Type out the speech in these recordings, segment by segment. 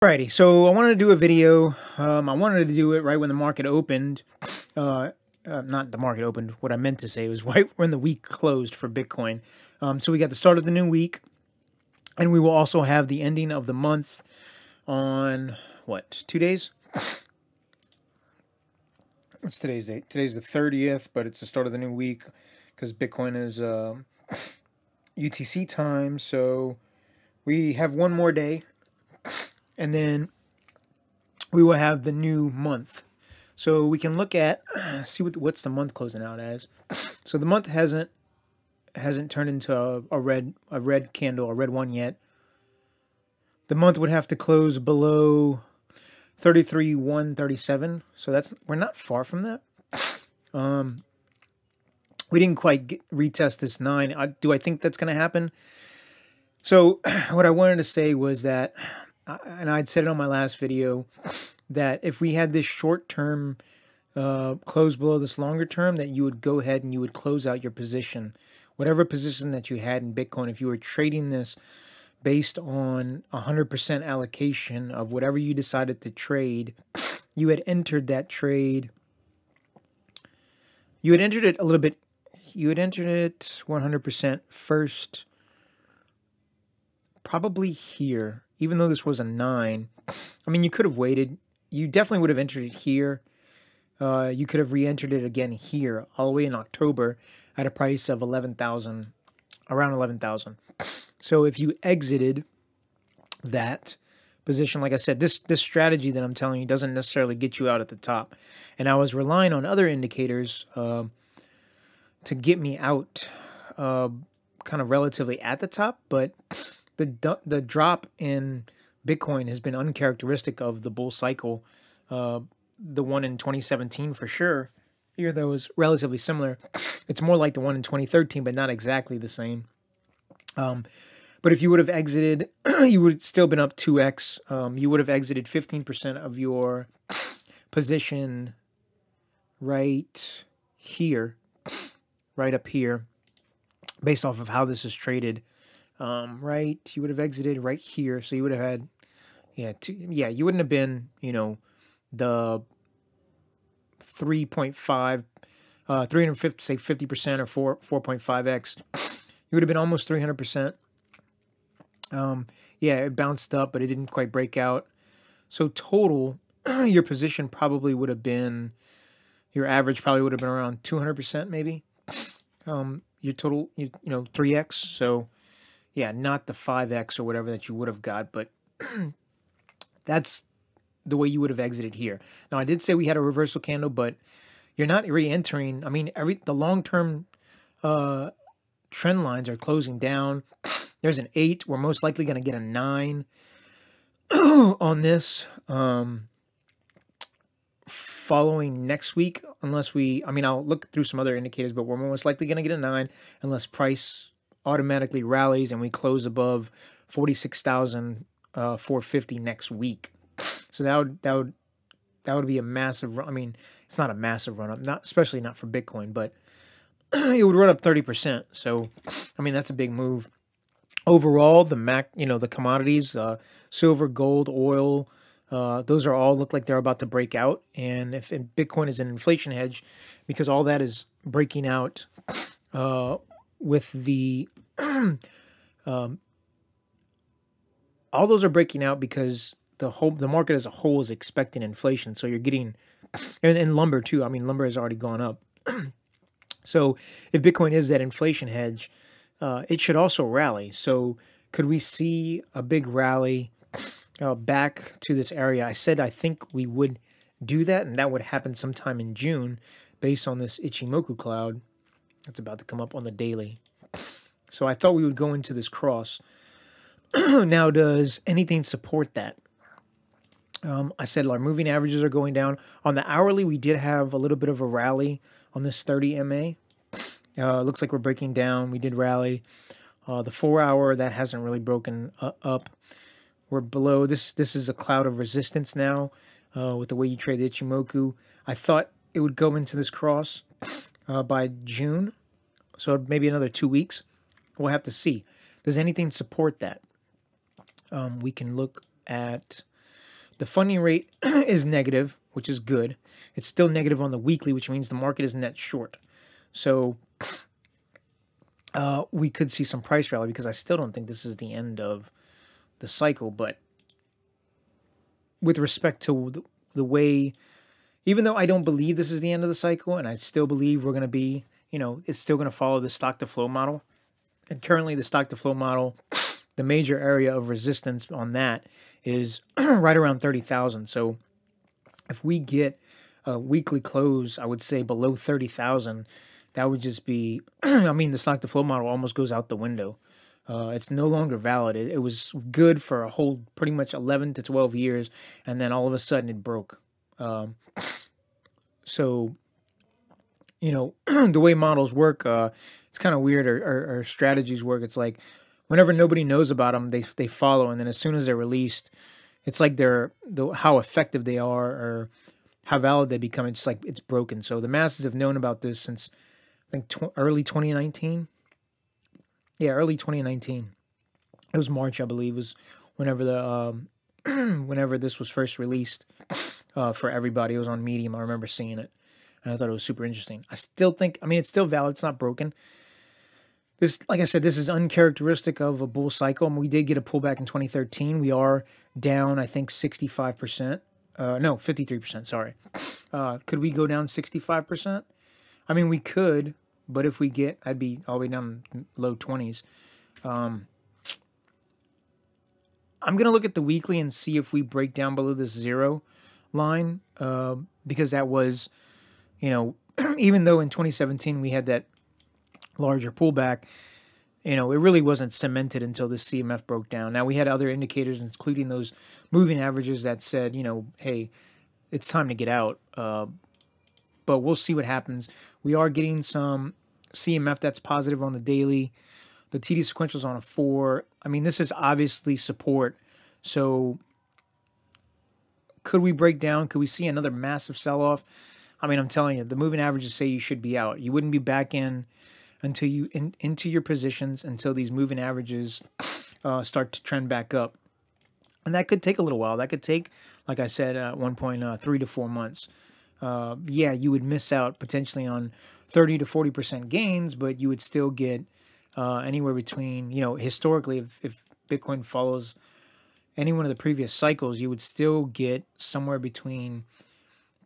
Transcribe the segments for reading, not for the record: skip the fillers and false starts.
Alrighty, so I wanted to do a video. I wanted to do it right when the market opened. Not the market opened. What I meant to say was right when the week closed for Bitcoin. So we got the start of the new week, and we will also have the ending of the month on, what, 2 days? What's today's date? Today's the 30th, but it's the start of the new week because Bitcoin is UTC time. So we have one more day, and then we will have the new month. So we can look at, see what's the month closing out as. So the month hasn't turned into a red candle, a red one yet. The month would have to close below 33,137. So we're not far from that. We didn't quite retest this 9. Do I think that's going to happen? So what I wanted to say was that, and I'd said it on my last video, that if we had this short term close below this longer term, that you would go ahead and you would close out your position, whatever position that you had in Bitcoin. If you were trading this based on 100% allocation of whatever you decided to trade, you had entered that trade. You had entered it a little bit. You had entered it 100% first, probably here, even though this was a 9. I mean, you could have waited. You definitely would have entered it here. You could have re-entered it again here, all the way in October at a price of 11,000, around 11,000. So if you exited that position, like I said, this strategy that I'm telling you doesn't necessarily get you out at the top. And I was relying on other indicators to get me out kind of relatively at the top, but the drop in Bitcoin has been uncharacteristic of the bull cycle. The one in 2017 for sure, here though is relatively similar. It's more like the one in 2013, but not exactly the same. But if you would have exited, you would have still been up 2x. You would have exited 15% of your position right here, right up here, based off of how this is traded. Right, you would have exited right here, so you would have had, you wouldn't have been, the 3.5, 350, say 50% or 4.5x. You would have been almost 300%. It bounced up, but it didn't quite break out. So total, your position probably would have been, your average probably would have been around 200% maybe. Your total, 3x. So yeah, not the 5x or whatever that you would have got, but that's the way you would have exited here. Now, I did say we had a reversal candle, but you're not re-entering. I mean, the long-term trend lines are closing down. There's an 8. We're most likely going to get a 9 on this following next week, unless I'll look through some other indicators, but we're most likely going to get a 9 unless price automatically rallies and we close above 46,450 next week. So that would be a massive run. I mean, it's not a massive run up, especially not for Bitcoin, but it would run up 30%. So, I mean, that's a big move. Overall, the commodities, silver, gold, oil, those are all look like they're about to break out. And if Bitcoin is an inflation hedge, because all that is breaking out with the all those are breaking out because the market as a whole is expecting inflation. So you're getting, and lumber too. I mean, lumber has already gone up. So if Bitcoin is that inflation hedge, it should also rally. So could we see a big rally back to this area? I said I think we would do that, and that would happen sometime in June based on this Ichimoku cloud that's about to come up on the daily. So I thought we would go into this cross. Now, does anything support that? I said our moving averages are going down. On the hourly, we did have a little bit of a rally on this 30 MA. Looks like we're breaking down. We did rally. The 4-hour, that hasn't really broken up. We're below. This is a cloud of resistance now with the way you trade the Ichimoku. I thought it would go into this cross by June. So maybe another 2 weeks. We'll have to see. Does anything support that? We can look at The funding rate is negative, which is good. It's still negative on the weekly, which means the market is net short. So we could see some price rally because I still don't think this is the end of the cycle. But with respect to the way, even though I don't believe this is the end of the cycle, and I still believe we're going to be, it's still going to follow the stock to flow model. And currently the stock to flow model, the major area of resistance on that is right around 30,000. So if we get a weekly close, I would say below 30,000, that would just be, I mean, the stock to flow model almost goes out the window. It's no longer valid. It was good for a whole pretty much 11 to 12 years, and then all of a sudden it broke. So, the way models work, it's kind of weird, or strategies work. It's like whenever nobody knows about them, they follow, and then as soon as they're released, it's like how effective they are or how valid they become. It's like it's broken. So the masses have known about this since I think early 2019. Yeah, early 2019. It was March, I believe, was whenever whenever this was first released for everybody. It was on Medium. I remember seeing it, and I thought it was super interesting. I still think, it's still valid. It's not broken. This, like I said, this is uncharacteristic of a bull cycle. We did get a pullback in 2013. We are down, I think, 65%. No, 53%. Sorry. Could we go down 65%? We could, but if we get, I'd be all the way down low 20s. I'm going to look at the weekly and see if we break down below this zero line, because that was, even though in 2017 we had that larger pullback, it really wasn't cemented until the CMF broke down. Now, we had other indicators, including those moving averages that said, hey, it's time to get out. But we'll see what happens. We are getting some CMF that's positive on the daily. The TD sequential is on a 4. This is obviously support. So could we break down? Could we see another massive sell-off? I'm telling you, the moving averages say you should be out. You wouldn't be back in until you into your positions until these moving averages start to trend back up. And that could take a little while. That could take, like I said, at one point, 3 to 4 months. Yeah, you would miss out potentially on 30 to 40% gains, but you would still get anywhere between, historically, if Bitcoin follows any one of the previous cycles, you would still get somewhere between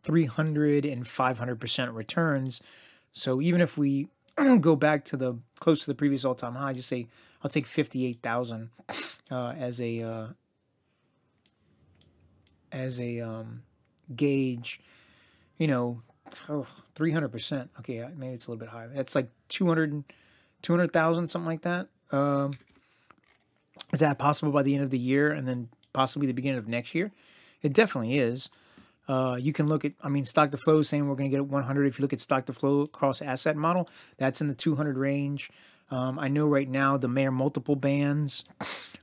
300 and 500% returns. So even if we go back to close to the previous all-time high, just say I'll take 58,000 as a gauge, 300%. Okay, maybe it's a little bit higher. It's like 200,000, something like that. Is that possible by the end of the year and then possibly the beginning of next year? It definitely is. You can look at, stock to flow saying we're going to get 100. If you look at stock to flow across asset model, that's in the 200 range. I know right now the Mayer multiple bands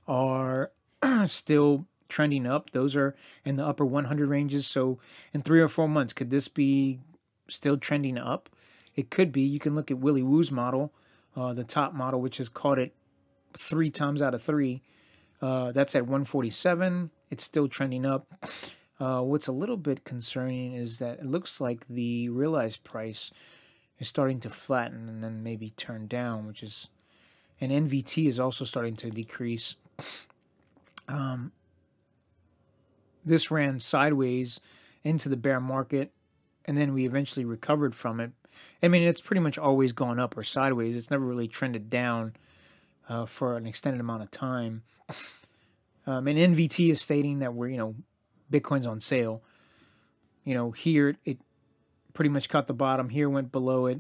are still trending up. Those are in the upper 100 ranges. So in 3 or 4 months, could this be still trending up? It could be. You can look at Willy Woo's model, the top model, which has caught it 3 times out of 3. That's at 147. It's still trending up. What's a little bit concerning is that it looks like the realized price is starting to flatten and then maybe turn down, and NVT is also starting to decrease. This ran sideways into the bear market, and then we eventually recovered from it. It's pretty much always gone up or sideways. It's never really trended down for an extended amount of time. And NVT is stating that we're, Bitcoin's on sale. Here it pretty much caught the bottom. Here went below it.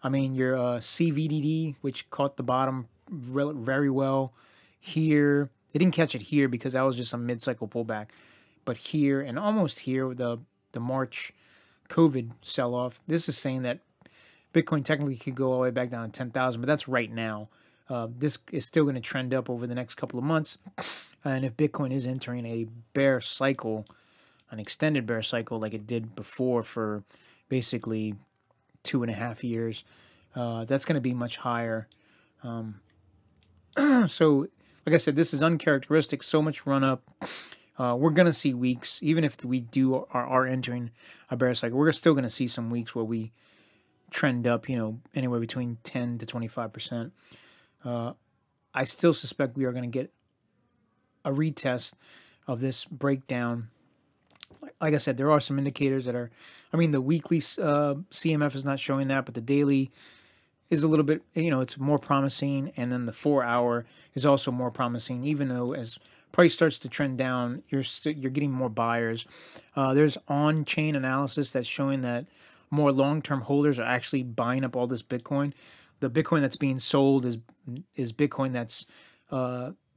Your CVDD, which caught the bottom very well. Here, they didn't catch it here because that was just a mid-cycle pullback. But here and almost here, the March COVID sell-off, this is saying that Bitcoin technically could go all the way back down to 10,000, but that's right now. This is still going to trend up over the next couple of months. And if Bitcoin is entering a bear cycle, an extended bear cycle like it did before for basically 2.5 years, that's going to be much higher. So, like I said, this is uncharacteristic. So much run up. We're going to see weeks, even if we are entering a bear cycle, we're still going to see some weeks where we trend up, anywhere between 10 to 25%. I still suspect we are going to get a retest of this breakdown. Like I said, there are some indicators that are, the weekly CMF is not showing that, but the daily is a little bit, it's more promising. And then the 4-hour is also more promising, even though as price starts to trend down, you're getting more buyers. There's on-chain analysis that's showing that more long-term holders are actually buying up all this Bitcoin. The Bitcoin that's being sold is Bitcoin that's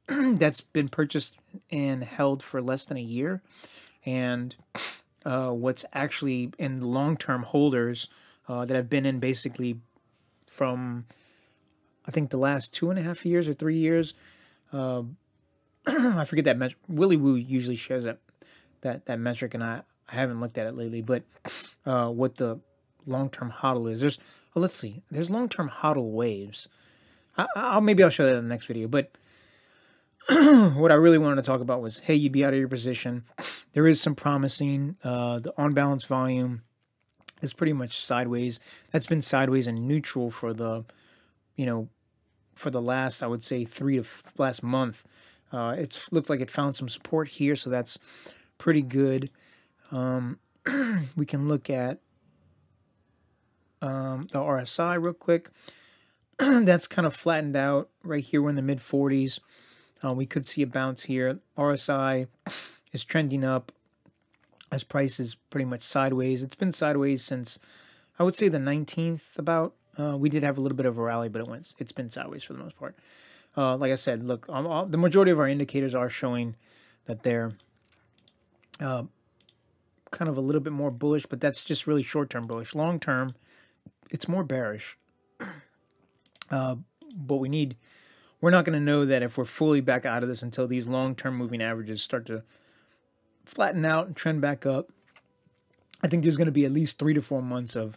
that's been purchased and held for less than a year. And what's actually in long-term holders that have been in basically from, I think, the last 2.5 years or 3 years. I forget that metric. Willy Woo usually shares that metric, and I haven't looked at it lately. But what the long-term HODL is, let's see. There's long-term HODL waves. Maybe I'll show that in the next video. But what I really wanted to talk about was, hey, you'd be out of your position. There is some promising. The on-balance volume is pretty much sideways. That's been sideways and neutral for the, for the last, I would say, last month. It looks like it found some support here, so that's pretty good. We can look at the RSI real quick. That's kind of flattened out right here. We're in the mid 40s. We could see a bounce here. RSI is trending up as price is pretty much sideways. It's been sideways since, I would say, the 19th about. We did have a little bit of a rally, but it's been sideways for the most part. Like I said, look, the majority of our indicators are showing that they're kind of a little bit more bullish, but that's just really short-term bullish. Long-term, it's more bearish. But we're not going to know that if we're fully back out of this until these long-term moving averages start to flatten out and trend back up. I think there's going to be at least 3 to 4 months of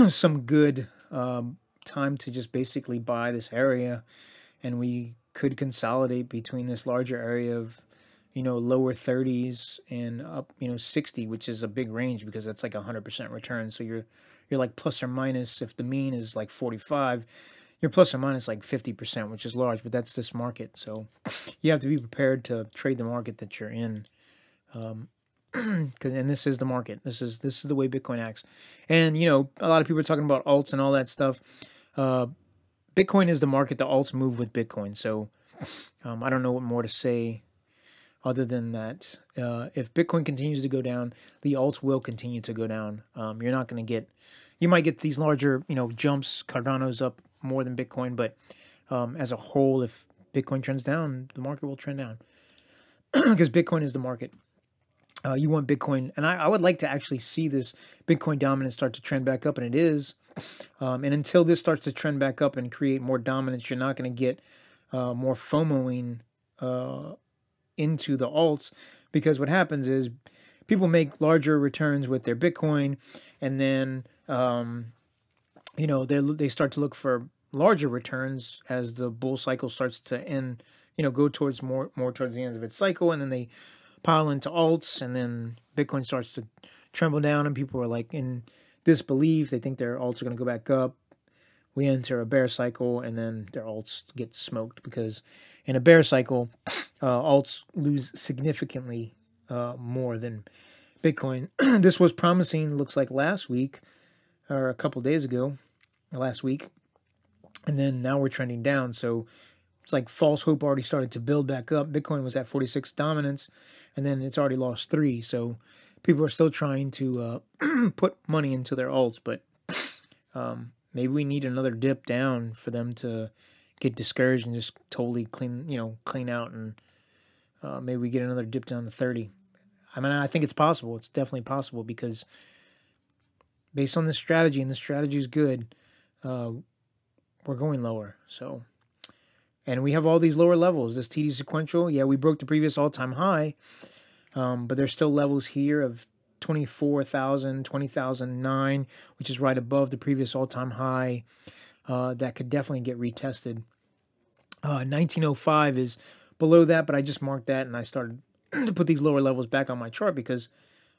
some good time to just basically buy this area, and we could consolidate between this larger area of lower 30s and up 60, which is a big range because that's like 100% return. So you're like plus or minus, if the mean is like 45, you're plus or minus like 50%, which is large, but that's this market. So you have to be prepared to trade the market that you're in. And this is the market. This is the way Bitcoin acts. And a lot of people are talking about alts and all that stuff. Bitcoin is the market. The alts move with Bitcoin. So I don't know what more to say other than that. If Bitcoin continues to go down, the alts will continue to go down. You're not going to get, you might get these larger jumps. Cardano's up more than Bitcoin, but as a whole, if Bitcoin trends down, the market will trend down because Bitcoin is the market. You want Bitcoin, and I would like to actually see this Bitcoin dominance start to trend back up, and it is. And until this starts to trend back up and create more dominance, you're not going to get more FOMOing into the alts, because what happens is people make larger returns with their Bitcoin, and then they start to look for larger returns as the bull cycle starts to end. Go towards more towards the end of its cycle, and then they pile into alts, and then Bitcoin starts to tremble down, and people are like in disbelief. They think their alts are going to go back up. We enter a bear cycle, and then their alts get smoked, because in a bear cycle, alts lose significantly more than Bitcoin. This was promising, looks like last week, or a couple days ago, last week, and then now we're trending down. So it's like false hope already started to build back up. Bitcoin was at 46 dominance, and then it's already lost 3. So people are still trying to put money into their alts, but maybe we need another dip down for them to get discouraged and just totally clean out, and maybe we get another dip down to 30. I think it's possible. It's definitely possible, because based on this strategy, and this strategy is good, we're going lower. So, and we have all these lower levels. This TD sequential, yeah, we broke the previous all-time high, but there's still levels here of 24,000, 20,009, which is right above the previous all-time high. That could definitely get retested. 1905 is below that, but I just marked that, and I started to put these lower levels back on my chart because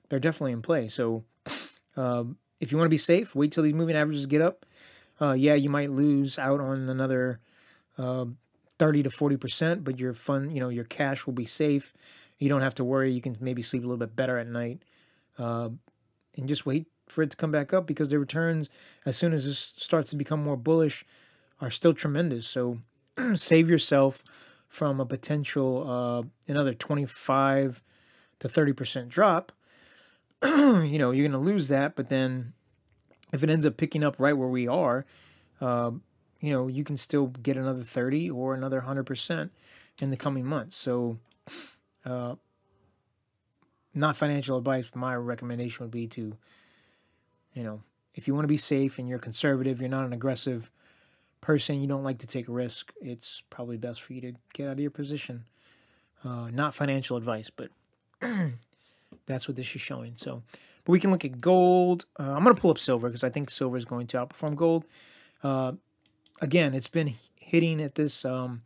they're definitely in play. So if you want to be safe, wait till these moving averages get up. Yeah, you might lose out on another 30 to 40%, but your fund, your cash will be safe. You don't have to worry. You can maybe sleep a little bit better at night, and just wait for it to come back up because the returns, as soon as this starts to become more bullish, are still tremendous. So save yourself from a potential another 25 to 30% drop. You're going to lose that, but then if it ends up picking up right where we are, you can still get another 30 or another 100% in the coming months. So, not financial advice. My recommendation would be to, if you want to be safe and you're conservative, you're not an aggressive person, you don't like to take risk, it's probably best for you to get out of your position. Not financial advice, but that's what this is showing. So, but we can look at gold. I'm going to pull up silver because I think silver is going to outperform gold. Again, it's been hitting at this upper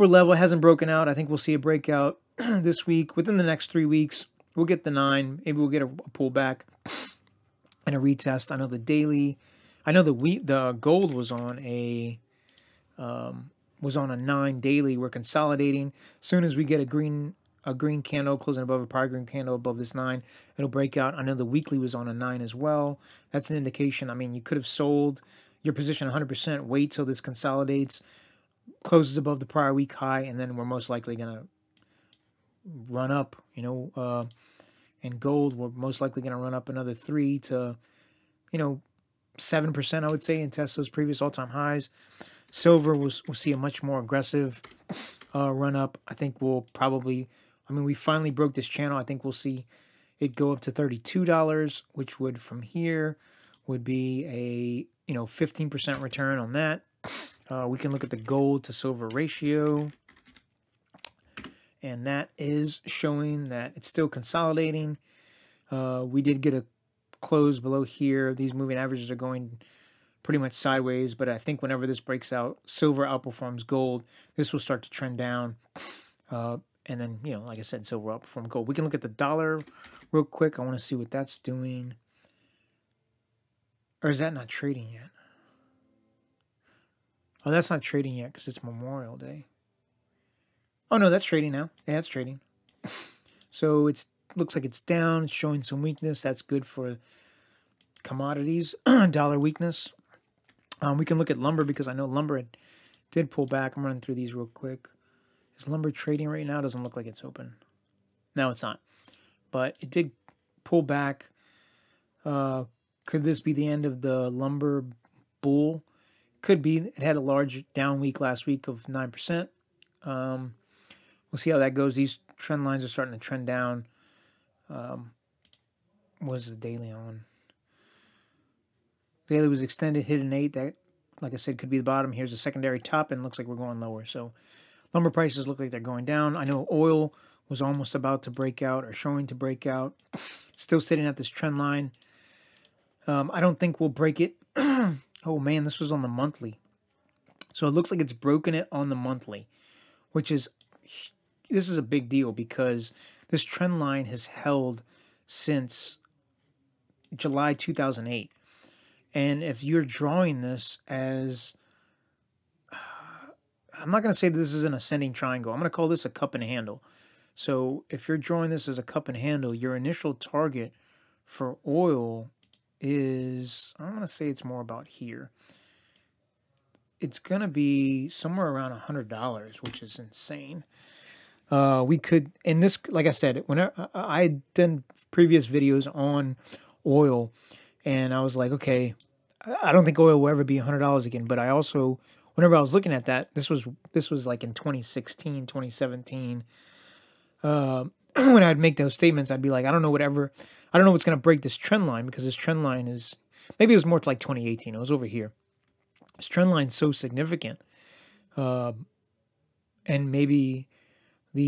level. It hasn't broken out. I think we'll see a breakout this week. Within the next 3 weeks, we'll get the 9. Maybe we'll get a pullback and a retest. I know the daily. I know the gold was on a 9 daily. We're consolidating. As soon as we get a green candle closing above a prior green candle above this 9, it'll break out. I know the weekly was on a 9 as well. That's an indication. I mean, you could have sold your position 100%. Wait till this consolidates, closes above the prior week high, and then we're most likely going to run up. And gold, we're most likely going to run up another 3 to 7%, I would say, and test those previous all-time highs. Silver, we'll see a much more aggressive run up. I think we'll probably, we finally broke this channel. I think we'll see it go up to $32, which would, from here, would be a 15% return on that. We can look at the gold to silver ratio, and that is showing that it's still consolidating. We did get a close below here. These moving averages are going pretty much sideways, but I think whenever this breaks out, silver outperforms gold. This will start to trend down. And then, like I said, silver will outperform gold. We can look at the dollar real quick. I want to see what that's doing. Or is that not trading yet? Oh, that's not trading yet because it's Memorial Day. Oh, no, that's trading now. Yeah, it's trading. So it looks like it's down. It's showing some weakness. That's good for commodities. Dollar weakness. We can look at lumber because I know lumber did pull back. I'm running through these real quick. Is lumber trading right now? Doesn't look like it's open. No, it's not. But it did pull back. Could this be the end of the lumber bull? Could be. It had a large down week last week of 9%. We'll see how that goes. These trend lines are starting to trend down. What is the daily on? Daily was extended, hit an 8. That, like I said, could be the bottom. Here's a secondary top, and it looks like we're going lower. So lumber prices look like they're going down. I know oil was almost about to break out or showing to break out. Still sitting at this trend line. I don't think we'll break it. Oh, man, this was on the monthly. So it looks like it's broken it on the monthly, which is, this is a big deal because this trend line has held since July 2008. And if you're drawing this as, I'm not going to say this is an ascending triangle. I'm going to call this a cup and handle. So if you're drawing this as a cup and handle, your initial target for oil is, I'm going to say it's more about here. It's going to be somewhere around $100, which is insane. We could, in this, like I said, whenever I done previous videos on oil, and I was like, okay, I don't think oil will ever be $100 again. But I also, whenever I was looking at that, this was like in 2016, 2017. When I'd make those statements, I'd be like, I don't know what's going to break this trend line, because this trend line is, maybe it was more to like 2018. It was over here. This trend line's so significant. And maybe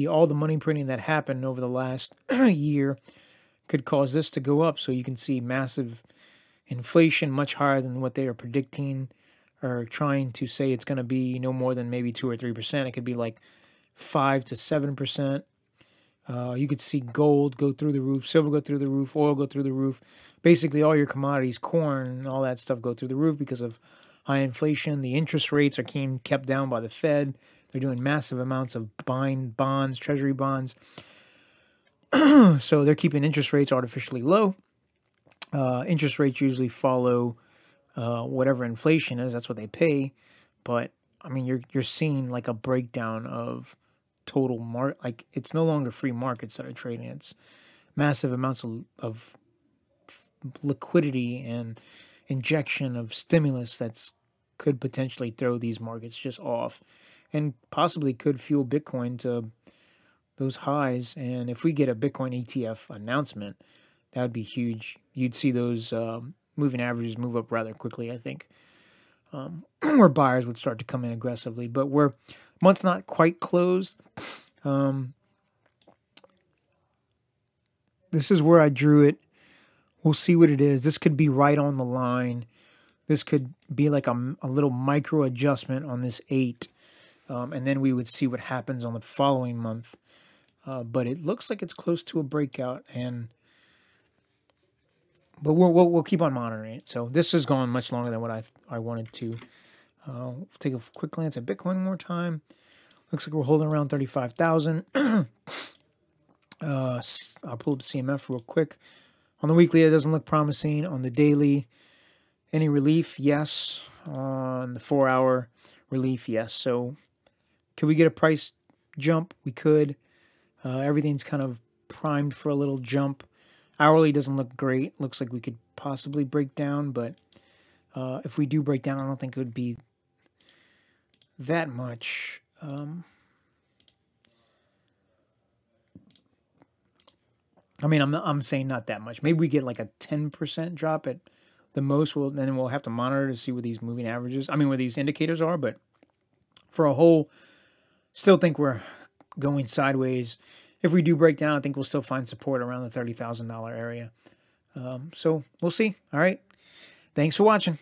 all the money printing that happened over the last year could cause this to go up. So you can see massive inflation, much higher than what they are predicting or trying to say it's going to be, no more than maybe 2 or 3%. It could be like 5 to 7%. You could see gold go through the roof, silver go through the roof, oil go through the roof. Basically, all your commodities, corn, all that stuff go through the roof because of high inflation. The interest rates are being kept down by the Fed. They're doing massive amounts of buying bonds, treasury bonds. So they're keeping interest rates artificially low. Interest rates usually follow whatever inflation is. That's what they pay. But I mean, you're seeing like a breakdown of total market. Like it's no longer free markets that are trading. It's massive amounts of liquidity and injection of stimulus that's could potentially throw these markets just off, and possibly could fuel Bitcoin to those highs. And if we get a Bitcoin ETF announcement, that would be huge. You'd see those moving averages move up rather quickly, I think, where buyers would start to come in aggressively. But we're month's not quite closed. This is where I drew it. We'll see what it is. This could be right on the line. This could be like a little micro adjustment on this 8. And then we would see what happens on the following month. But it looks like it's close to a breakout. But we'll keep on monitoring it. So this has gone much longer than what I wanted to. Take a quick glance at Bitcoin one more time. Looks like we're holding around 35,000. I'll pull up CMF real quick. On the weekly, it doesn't look promising. On the daily, any relief? Yes. On the 4-hour relief? Yes. So could we get a price jump? We could. Everything's kind of primed for a little jump. Hourly doesn't look great. Looks like we could possibly break down, but if we do break down, I don't think it would be that much. I mean, I'm saying not that much. Maybe we get like a 10% drop at the most. Then we'll have to monitor to see where these moving averages, where these indicators are. But for a whole, still think we're going sideways. If we do break down, I think we'll still find support around the $30,000 area. So we'll see. All right. Thanks for watching.